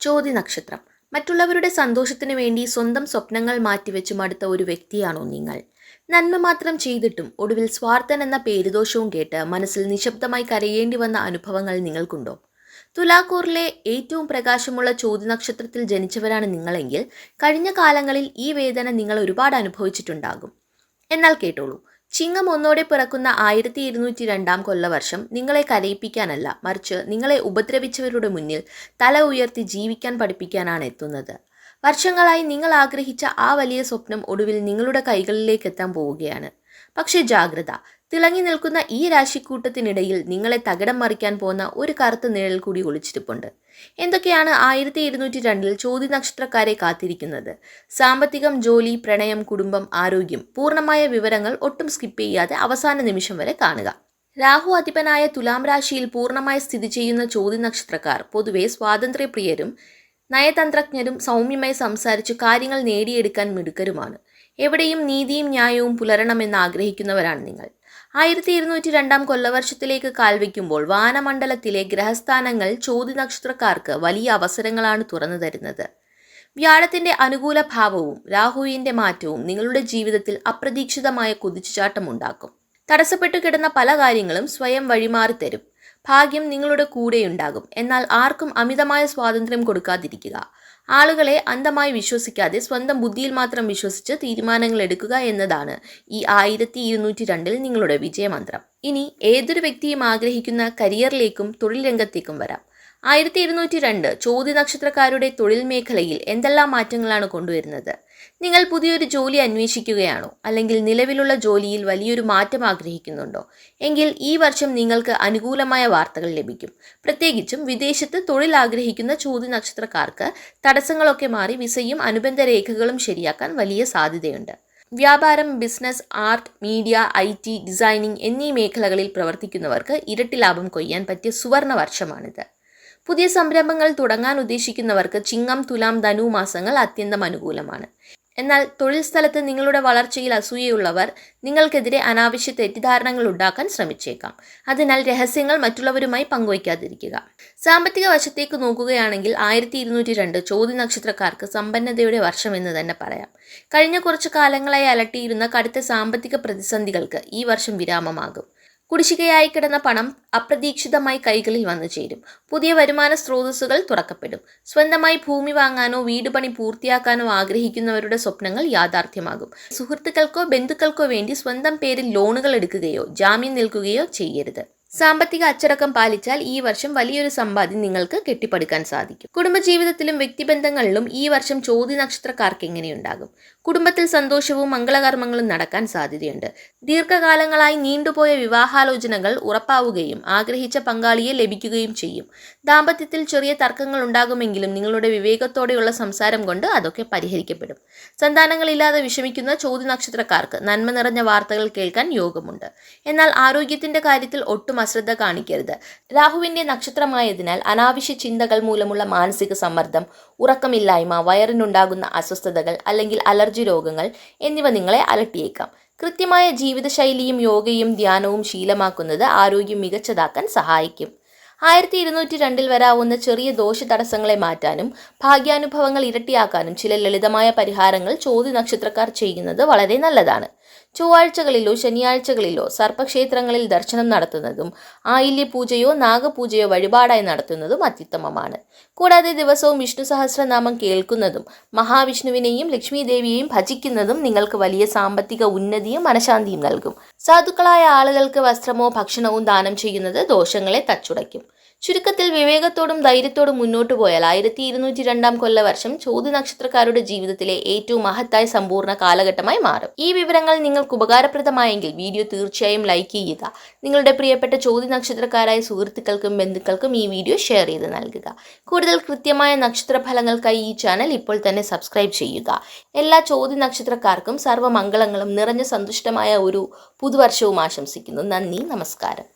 ചോതി നക്ഷത്രം. മറ്റുള്ളവരുടെ സന്തോഷത്തിനു വേണ്ടി സ്വന്തം സ്വപ്നങ്ങൾ മാറ്റിവെച്ച് മടുത്ത ഒരു വ്യക്തിയാണോ നിങ്ങൾ? നന്മ മാത്രം ചെയ്തിട്ടും ഒടുവിൽ സ്വാർത്ഥൻ എന്ന പേരുദോഷവും കേട്ട് മനസ്സിൽ നിശബ്ദമായി കരയേണ്ടി വന്ന അനുഭവങ്ങൾ നിങ്ങൾക്കുണ്ടോ? തുലാക്കൂറിലെ ഏറ്റവും പ്രകാശമുള്ള ചോതി നക്ഷത്രത്തിൽ ജനിച്ചവരാണ് നിങ്ങളെങ്കിൽ കഴിഞ്ഞ കാലങ്ങളിൽ ഈ വേദന നിങ്ങൾ ഒരുപാട് അനുഭവിച്ചിട്ടുണ്ടാകും. എന്നാൽ കേട്ടോളൂ, ചിങ്ങം ഒന്നോടെ പിറക്കുന്ന 1202 കൊല്ലവർഷം നിങ്ങളെ കരയിപ്പിക്കാനല്ല, മറിച്ച് നിങ്ങളെ ഉപദ്രവിച്ചവരുടെ മുന്നിൽ തല ഉയർത്തി ജീവിക്കാൻ പഠിപ്പിക്കാനാണ് എത്തുന്നത്. വർഷങ്ങളായി നിങ്ങൾ ആഗ്രഹിച്ച ആ വലിയ സ്വപ്നം ഒടുവിൽ നിങ്ങളുടെ കൈകളിലേക്ക് എത്താൻ പോവുകയാണ്. പക്ഷേ ജാഗ്രത, തിളങ്ങി നിൽക്കുന്ന ഈ രാശിക്കൂട്ടത്തിനിടയിൽ നിങ്ങളെ തകിടം മറിക്കാൻ പോകുന്ന ഒരു കറുത്ത നിഴൽ കൂടി ഒളിച്ചിരിപ്പുണ്ട്. എന്തൊക്കെയാണ് 1202 ചോതി നക്ഷത്രക്കാരെ കാത്തിരിക്കുന്നത്? സാമ്പത്തികം, ജോലി, പ്രണയം, കുടുംബം, ആരോഗ്യം, പൂർണ്ണമായ വിവരങ്ങൾ ഒട്ടും സ്കിപ്പ് ചെയ്യാതെ അവസാന നിമിഷം വരെ കാണുക. രാഹു അധിപനായ തുലാം രാശിയിൽ പൂർണ്ണമായി സ്ഥിതി ചെയ്യുന്ന ചോതി നക്ഷത്രക്കാർ പൊതുവെ സ്വാതന്ത്ര്യപ്രിയരും നയതന്ത്രജ്ഞരും സൗമ്യമായി സംസാരിച്ച് കാര്യങ്ങൾ നേടിയെടുക്കാൻ മിടുക്കരുമാണ്. എവിടെയും നീതിയും ന്യായവും പുലരണമെന്ന് ആഗ്രഹിക്കുന്നവരാണ് നിങ്ങൾ. 1202 കൊല്ലവർഷത്തിലേക്ക് കാൽവെക്കുമ്പോൾ വാനമണ്ഡലത്തിലെ ഗ്രഹസ്ഥാനങ്ങൾ ചോതി നക്ഷത്രക്കാർക്ക് വലിയ അവസരങ്ങളാണ് തുറന്നു തരുന്നത്. വ്യാഴത്തിന്റെ അനുകൂല ഭാവവും രാഹുവിന്റെ മാറ്റവും നിങ്ങളുടെ ജീവിതത്തിൽ അപ്രതീക്ഷിതമായ കുതിച്ചുചാട്ടം ഉണ്ടാക്കും. തടസ്സപ്പെട്ടു കിടന്ന പല കാര്യങ്ങളും സ്വയം വഴിമാറി തരും. ഭാഗ്യം നിങ്ങളുടെ കൂടെയുണ്ടാകും. എന്നാൽ ആർക്കും അമിതമായ സ്വാതന്ത്ര്യം കൊടുക്കാതിരിക്കുക. ആളുകളെ അന്ധമായി വിശ്വസിക്കാതെ സ്വന്തം ബുദ്ധിയിൽ മാത്രം വിശ്വസിച്ച് തീരുമാനങ്ങൾ എടുക്കുക എന്നതാണ് ഈ 1202 നിങ്ങളുടെ വിജയമന്ത്രം. ഇനി ഏതൊരു വ്യക്തിയും ആഗ്രഹിക്കുന്ന കരിയറിലേക്കും തൊഴിൽ രംഗത്തേക്കും വരാം. 1202 ചോതി നക്ഷത്രക്കാരുടെ തൊഴിൽ മേഖലയിൽ എന്തെല്ലാം മാറ്റങ്ങളാണ് കൊണ്ടുവരുന്നത്? നിങ്ങൾ പുതിയൊരു ജോലി അന്വേഷിക്കുകയാണോ? അല്ലെങ്കിൽ നിലവിലുള്ള ജോലിയിൽ വലിയൊരു മാറ്റം ആഗ്രഹിക്കുന്നുണ്ടോ? എങ്കിൽ ഈ വർഷം നിങ്ങൾക്ക് അനുകൂലമായ വാർത്തകൾ ലഭിക്കും. പ്രത്യേകിച്ചും വിദേശത്ത് തൊഴിൽ ആഗ്രഹിക്കുന്ന ചോതി നക്ഷത്രക്കാർക്ക് തടസ്സങ്ങളൊക്കെ മാറി വിസയും അനുബന്ധ രേഖകളും ശരിയാക്കാൻ വലിയ സാധ്യതയുണ്ട്. വ്യാപാരം, business, art, media, IT, designing എന്നീ മേഖലകളിൽ പ്രവർത്തിക്കുന്നവർക്ക് ഇരട്ടി ലാഭം കൊയ്യാൻ പറ്റിയ സുവർണ വർഷമാണിത്. പുതിയ സംരംഭങ്ങൾ തുടങ്ങാൻ ഉദ്ദേശിക്കുന്നവർക്ക് ചിങ്ങം, തുലാം, ധനു മാസങ്ങൾ അത്യന്തം അനുകൂലമാണ്. എന്നാൽ തൊഴിൽ സ്ഥലത്ത് നിങ്ങളുടെ വളർച്ചയിൽ അസൂയയുള്ളവർ നിങ്ങൾക്കെതിരെ അനാവശ്യ തെറ്റിദ്ധാരണകൾ ഉണ്ടാക്കാൻ ശ്രമിച്ചേക്കാം. അതിനാൽ രഹസ്യങ്ങൾ മറ്റുള്ളവരുമായി പങ്കുവയ്ക്കാതിരിക്കുക. സാമ്പത്തിക വശത്തേക്ക് നോക്കുകയാണെങ്കിൽ 1202 ചോതി നക്ഷത്രക്കാർക്ക് സമ്പന്നതയുടെ വർഷം എന്ന് തന്നെ പറയാം. കഴിഞ്ഞ കുറച്ചു കാലങ്ങളായി അലട്ടിയിരുന്ന കടുത്ത സാമ്പത്തിക പ്രതിസന്ധികൾക്ക് ഈ വർഷം വിരാമമാകും. കുടിശ്ശികയായി കിടന്ന പണം അപ്രതീക്ഷിതമായി കൈകളിൽ വന്നു ചേരും. പുതിയ വരുമാന സ്രോതസ്സുകൾ തുറക്കപ്പെടും. സ്വന്തമായി ഭൂമി വാങ്ങാനോ വീട് പണി പൂർത്തിയാക്കാനോ ആഗ്രഹിക്കുന്നവരുടെ സ്വപ്നങ്ങൾ യാഥാർത്ഥ്യമാകും. സുഹൃത്തുക്കൾക്കോ ബന്ധുക്കൾക്കോ വേണ്ടി സ്വന്തം പേരിൽ ലോണുകൾ എടുക്കുകയോ ജാമ്യം നിൽക്കുകയോ ചെയ്യരുത്. സാമ്പത്തിക അച്ചടക്കം പാലിച്ചാൽ ഈ വർഷം വലിയൊരു സമ്പാദ്യം നിങ്ങൾക്ക് കെട്ടിപ്പടുക്കാൻ സാധിക്കും. കുടുംബജീവിതത്തിലും വ്യക്തിബന്ധങ്ങളിലും ഈ വർഷം ചോതി നക്ഷത്രക്കാർക്ക് എങ്ങനെയുണ്ടാകും? കുടുംബത്തിൽ സന്തോഷവും മംഗളകർമ്മങ്ങളും നടക്കാൻ സാധ്യതയുണ്ട്. ദീർഘകാലങ്ങളായി നീണ്ടുപോയ വിവാഹാലോചനകൾ ഉറപ്പാവുകയും ആഗ്രഹിച്ച പങ്കാളിയെ ലഭിക്കുകയും ചെയ്യും. ദാമ്പത്യത്തിൽ ചെറിയ തർക്കങ്ങൾ ഉണ്ടാകുമെങ്കിലും നിങ്ങളുടെ വിവേകത്തോടെയുള്ള സംസാരം കൊണ്ട് അതൊക്കെ പരിഹരിക്കപ്പെടും. സന്താനങ്ങളില്ലാതെ വിഷമിക്കുന്ന ചോതി നക്ഷത്രക്കാർക്ക് നന്മ നിറഞ്ഞ വാർത്തകൾ കേൾക്കാൻ യോഗമുണ്ട്. എന്നാൽ ആരോഗ്യത്തിന്റെ കാര്യത്തിൽ ഒട്ടും അശ്രദ്ധ കാണിക്കരുത്. രാഹുവിന്റെ നക്ഷത്രമായതിനാൽ അനാവശ്യ ചിന്തകൾ മൂലമുള്ള മാനസിക സമ്മർദ്ദം, ഉറക്കമില്ലായ്മ, വയറിനുണ്ടാകുന്ന അസ്വസ്ഥതകൾ അല്ലെങ്കിൽ അലർജി രോഗങ്ങൾ എന്നിവ നിങ്ങളെ അലട്ടിയേക്കാം. കൃത്യമായ ജീവിതശൈലിയും യോഗയും ധ്യാനവും ശീലമാക്കുന്നത് ആരോഗ്യം മികച്ചതാക്കാൻ സഹായിക്കും. 1202 വരാവുന്ന ചെറിയ ദോഷ തടസ്സങ്ങളെ മാറ്റാനും ഭാഗ്യാനുഭവങ്ങൾ ഇരട്ടിയാക്കാനും ചില ലളിതമായ പരിഹാരങ്ങൾ ചോതി നക്ഷത്രക്കാർ ചെയ്യുന്നത് വളരെ നല്ലതാണ്. ചൊവ്വാഴ്ചകളിലോ ശനിയാഴ്ചകളിലോ സർപ്പക്ഷേത്രങ്ങളിൽ ദർശനം നടത്തുന്നതും ആയില്യ പൂജയോ നാഗപൂജയോ വഴിപാടായി നടത്തുന്നതും അത്യുത്തമമാണ്. കൂടാതെ ദിവസവും വിഷ്ണു സഹസ്രനാമം കേൾക്കുന്നതും മഹാവിഷ്ണുവിനെയും ലക്ഷ്മി ദേവിയെയും ഭജിക്കുന്നതും നിങ്ങൾക്ക് വലിയ സാമ്പത്തിക ഉന്നതിയും മനഃശാന്തിയും നൽകും. സാധുക്കളായ ആളുകൾക്ക് വസ്ത്രമോ ഭക്ഷണവും ദാനം ചെയ്യുന്നത് ദോഷങ്ങളെ തച്ചുടയ്ക്കും. ചുരുക്കത്തിൽ വിവേകത്തോടും ധൈര്യത്തോടും മുന്നോട്ട് പോയാൽ 1202 കൊല്ലവർഷം ചോതി നക്ഷത്രക്കാരുടെ ജീവിതത്തിലെ ഏറ്റവും മഹത്തായ സമ്പൂർണ്ണ കാലഘട്ടമായി മാറും. ഈ വിവരങ്ങൾ നിങ്ങൾക്ക് ഉപകാരപ്രദമായെങ്കിൽ വീഡിയോ തീർച്ചയായും ലൈക്ക് ചെയ്യുക. നിങ്ങളുടെ പ്രിയപ്പെട്ട ചോതി നക്ഷത്രക്കാരായ സുഹൃത്തുക്കൾക്കും ബന്ധുക്കൾക്കും ഈ വീഡിയോ ഷെയർ ചെയ്ത് നൽകുക. കൂടുതൽ കൃത്യമായ നക്ഷത്രഫലങ്ങൾക്കായി ഈ ചാനൽ ഇപ്പോൾ തന്നെ സബ്സ്ക്രൈബ് ചെയ്യുക. എല്ലാ ചോതി നക്ഷത്രക്കാർക്കും സർവ്വമംഗളങ്ങളും നിറഞ്ഞ സന്തുഷ്ടമായ ഒരു പുതുവർഷവും ആശംസിക്കുന്നു. നന്ദി, നമസ്കാരം.